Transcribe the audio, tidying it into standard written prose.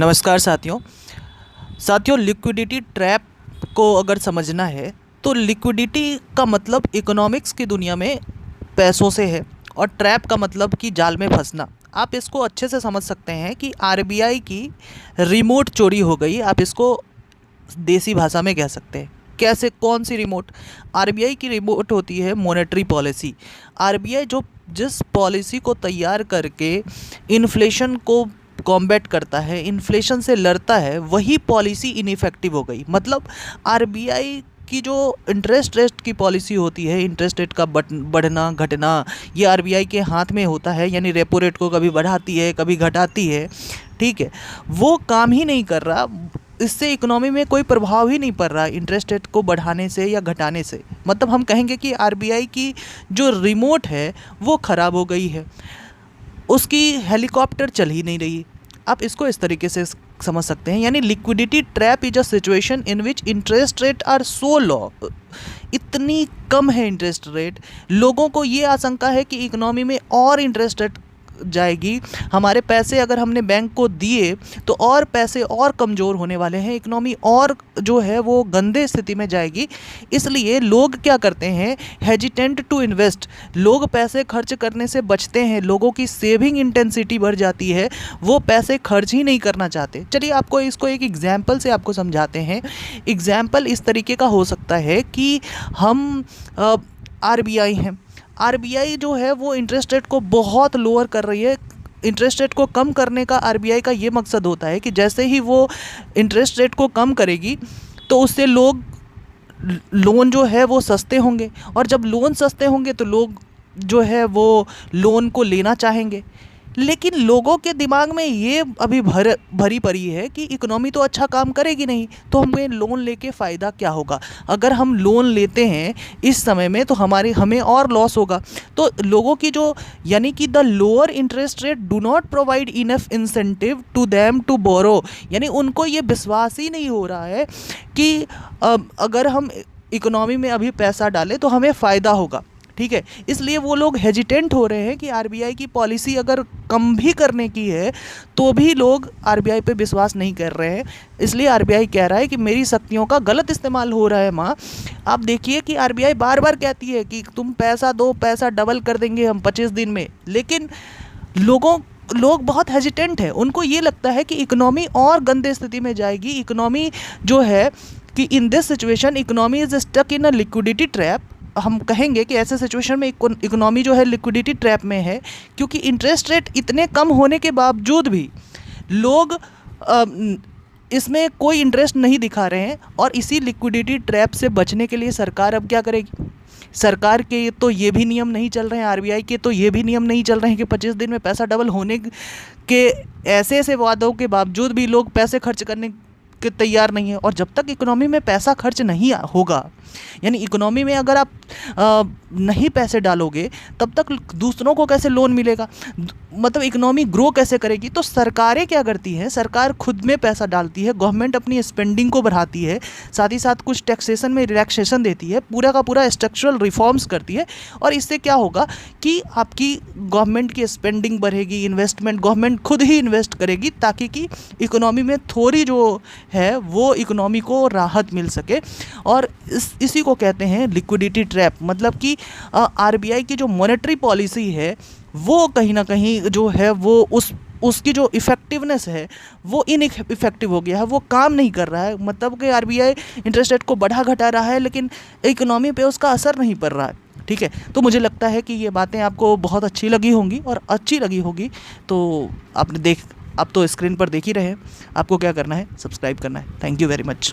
नमस्कार साथियों liquidity trap को अगर समझना है तो लिक्विडिटी का मतलब इकोनॉमिक्स की दुनिया में पैसों से है और ट्रैप का मतलब कि जाल में फंसना। आप इसको अच्छे से समझ सकते हैं कि आरबीआई की रिमोट चोरी हो गई, आप इसको देसी भाषा में कह सकते हैं। कैसे, कौन सी रिमोट? आरबीआई की रिमोट होती है मॉनेटरी पॉलिसी। आरबीआई जिस पॉलिसी को तैयार करके इन्फ्लेशन को कॉम्बैट करता है, इन्फ्लेशन से लड़ता है, वही पॉलिसी इनइफेक्टिव हो गई। मतलब आरबीआई की जो इंटरेस्ट रेट की पॉलिसी होती है, इंटरेस्ट रेट का बढ़ना घटना, ये आरबीआई के हाथ में होता है। यानी रेपो रेट को कभी बढ़ाती है कभी घटाती है, ठीक है। वो काम ही नहीं कर रहा, इससे इकोनॉमी में कोई प्रभाव ही नहीं पड़ रहा इंटरेस्ट रेट को बढ़ाने से या घटाने से। मतलब हम कहेंगे कि आरबीआई की जो रिमोट है वो ख़राब हो गई है, उसकी हेलीकॉप्टर चल ही नहीं रही। आप इसको इस तरीके से समझ सकते हैं। यानी liquidity trap is a situation in which interest rate are so low, इतनी कम है इंटरेस्ट रेट, लोगों को ये आशंका है कि इकोनॉमी में और इंटरेस्ट रेट जाएगी, हमारे पैसे अगर हमने बैंक को दिए तो और पैसे और कमज़ोर होने वाले हैं, इकोनॉमी और जो है वो गंदे स्थिति में जाएगी। इसलिए लोग क्या करते हैं, हेजिटेंट टू इन्वेस्ट, लोग पैसे खर्च करने से बचते हैं, लोगों की सेविंग इंटेंसिटी बढ़ जाती है, वो पैसे खर्च ही नहीं करना चाहते। चलिए आपको इसको एक एग्जाम्पल से आपको समझाते हैं। एग्जाम्पल इस तरीके का हो सकता है कि हम आरबीआई हैं, आरबीआई जो है वो इंटरेस्ट रेट को बहुत लोअर कर रही है। इंटरेस्ट रेट को कम करने का आरबीआई का ये मकसद होता है कि जैसे ही वो इंटरेस्ट रेट को कम करेगी तो उससे लोन जो है वो सस्ते होंगे, और जब लोन सस्ते होंगे तो लोग जो है वो लोन को लेना चाहेंगे। लेकिन लोगों के दिमाग में ये अभी भरी पड़ी है कि इकोनॉमी तो अच्छा काम करेगी नहीं, तो हमें लोन लेके फ़ायदा क्या होगा। अगर हम लोन लेते हैं इस समय में तो हमें और लॉस होगा। तो लोगों की जो, यानी कि the lower interest rate do not provide enough incentive to them to borrow, यानी उनको ये विश्वास ही नहीं हो रहा है कि अगर हम इकोनॉमी में अभी पैसा डालें तो हमें फ़ायदा होगा, ठीक है। इसलिए वो लोग हेजिटेंट हो रहे हैं कि आरबीआई की पॉलिसी अगर कम भी करने की है तो भी लोग आरबीआई पे विश्वास नहीं कर रहे हैं। इसलिए आरबीआई कह रहा है कि मेरी शक्तियों का गलत इस्तेमाल हो रहा है माँ। आप देखिए कि आरबीआई बार बार कहती है कि तुम पैसा दो, पैसा डबल कर देंगे हम 25 दिन में, लेकिन लोग बहुत हेजिटेंट हैं। उनको ये लगता है कि इकोनॉमी और गंदे स्थिति में जाएगी। इकोनॉमी जो है कि in this situation economy is stuck in a liquidity trap. हम कहेंगे कि ऐसे सिचुएशन में इकोनॉमी जो है लिक्विडिटी ट्रैप में है, क्योंकि इंटरेस्ट रेट इतने कम होने के बावजूद भी लोग इसमें कोई इंटरेस्ट नहीं दिखा रहे हैं। और इसी लिक्विडिटी ट्रैप से बचने के लिए सरकार अब क्या करेगी? सरकार के तो ये भी नियम नहीं चल रहे हैं, आरबीआई के तो ये भी नियम नहीं चल रहे हैं कि 25 दिन में पैसा डबल होने के ऐसे वादों के बावजूद भी लोग पैसे खर्च करने के तैयार नहीं है। और जब तक इकोनॉमी में पैसा खर्च नहीं होगा, यानी इकोनॉमी में अगर आप नहीं पैसे डालोगे तब तक दूसरों को कैसे लोन मिलेगा, मतलब इकोनॉमी ग्रो कैसे करेगी? तो सरकारें क्या करती हैं, सरकार खुद में पैसा डालती है, गवर्नमेंट अपनी स्पेंडिंग को बढ़ाती है, साथ ही साथ कुछ टैक्सेशन में रिलैक्सेशन देती है, पूरा का पूरा स्ट्रक्चरल रिफॉर्म्स करती है। और इससे क्या होगा कि आपकी गवर्नमेंट की स्पेंडिंग बढ़ेगी, इन्वेस्टमेंट गवर्नमेंट खुद ही इन्वेस्ट करेगी, ताकि कि इकोनॉमी में थोड़ी जो है वो इकोनॉमी को राहत मिल सके। और इसी को कहते हैं लिक्विडिटी ट्रैप। मतलब कि आरबीआई की जो मॉनेटरी पॉलिसी है वो कहीं ना कहीं जो है वो उसकी जो इफ़ेक्टिवनेस है वो इनइफेक्टिव हो गया है, वो काम नहीं कर रहा है। मतलब कि आरबीआई इंटरेस्ट रेट को बढ़ा घटा रहा है लेकिन इकोनॉमी पे उसका असर नहीं पड़ रहा है, ठीक है। तो मुझे लगता है कि ये बातें आपको बहुत अच्छी लगी होंगी, और अच्छी लगी होगी तो आप तो स्क्रीन पर देख ही रहे हैं। आपको क्या करना है, सब्सक्राइब करना है। Thank you very much.